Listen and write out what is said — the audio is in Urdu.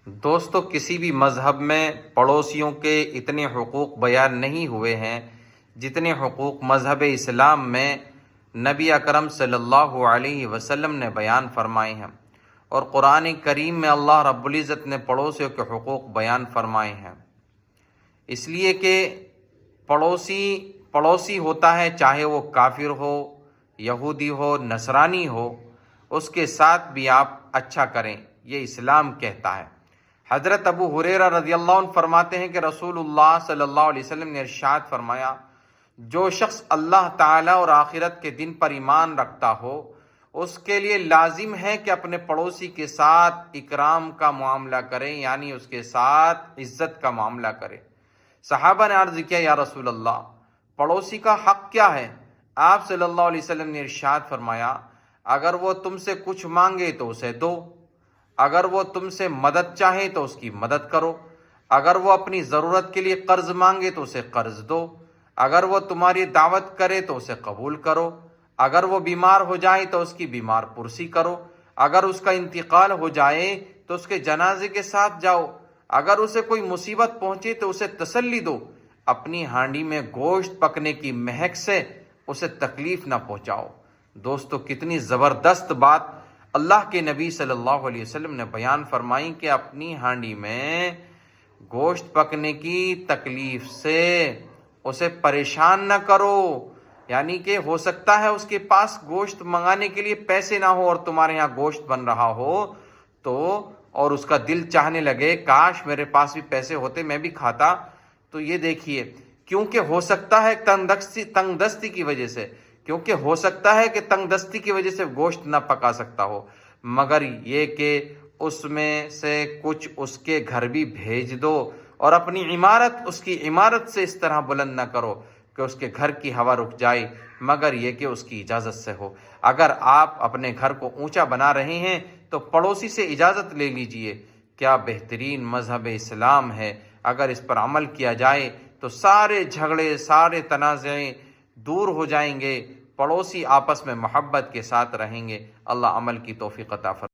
دوستو، کسی بھی مذہب میں پڑوسیوں کے اتنے حقوق بیان نہیں ہوئے ہیں جتنے حقوق مذہب اسلام میں نبی اکرم صلی اللہ علیہ وسلم نے بیان فرمائے ہیں، اور قرآن کریم میں اللہ رب العزت نے پڑوسیوں کے حقوق بیان فرمائے ہیں۔ اس لیے کہ پڑوسی ہوتا ہے، چاہے وہ کافر ہو، یہودی ہو، نصرانی ہو، اس کے ساتھ بھی آپ اچھا کریں، یہ اسلام کہتا ہے۔ حضرت ابو ہریرہ رضی اللہ عنہ فرماتے ہیں کہ رسول اللہ صلی اللہ علیہ وسلم نے ارشاد فرمایا، جو شخص اللہ تعالیٰ اور آخرت کے دن پر ایمان رکھتا ہو، اس کے لیے لازم ہے کہ اپنے پڑوسی کے ساتھ اکرام کا معاملہ کرے، یعنی اس کے ساتھ عزت کا معاملہ کرے۔ صحابہ نے عرض کیا، یا رسول اللہ، پڑوسی کا حق کیا ہے؟ آپ صلی اللہ علیہ وسلم نے ارشاد فرمایا، اگر وہ تم سے کچھ مانگے تو اسے دو، اگر وہ تم سے مدد چاہے تو اس کی مدد کرو، اگر وہ اپنی ضرورت کے لیے قرض مانگے تو اسے قرض دو، اگر وہ تمہاری دعوت کرے تو اسے قبول کرو، اگر وہ بیمار ہو جائے تو اس کی بیمار پرسی کرو، اگر اس کا انتقال ہو جائے تو اس کے جنازے کے ساتھ جاؤ، اگر اسے کوئی مصیبت پہنچے تو اسے تسلی دو، اپنی ہانڈی میں گوشت پکنے کی مہک سے اسے تکلیف نہ پہنچاؤ۔ دوستو، کتنی زبردست بات اللہ کے نبی صلی اللہ علیہ وسلم نے بیان فرمائی کہ اپنی ہانڈی میں گوشت پکنے کی تکلیف سے اسے پریشان نہ کرو، یعنی کہ ہو سکتا ہے اس کے پاس گوشت منگانے کے لیے پیسے نہ ہو اور تمہارے ہاں گوشت بن رہا ہو تو، اور اس کا دل چاہنے لگے کاش میرے پاس بھی پیسے ہوتے میں بھی کھاتا، تو یہ دیکھیے، کیونکہ ہو سکتا ہے تنگ دستی کی وجہ سے، کیونکہ ہو سکتا ہے کہ تنگ دستی کی وجہ سے گوشت نہ پکا سکتا ہو، مگر یہ کہ اس میں سے کچھ اس کے گھر بھی بھیج دو، اور اپنی عمارت اس کی عمارت سے اس طرح بلند نہ کرو کہ اس کے گھر کی ہوا رک جائے، مگر یہ کہ اس کی اجازت سے ہو۔ اگر آپ اپنے گھر کو اونچا بنا رہے ہیں تو پڑوسی سے اجازت لے لیجئے۔ کیا بہترین مذہب اسلام ہے! اگر اس پر عمل کیا جائے تو سارے جھگڑے، سارے تنازعیں دور ہو جائیں گے، پڑوسی آپس میں محبت کے ساتھ رہیں گے۔ اللہ عمل کی توفیق عطا فرمائے۔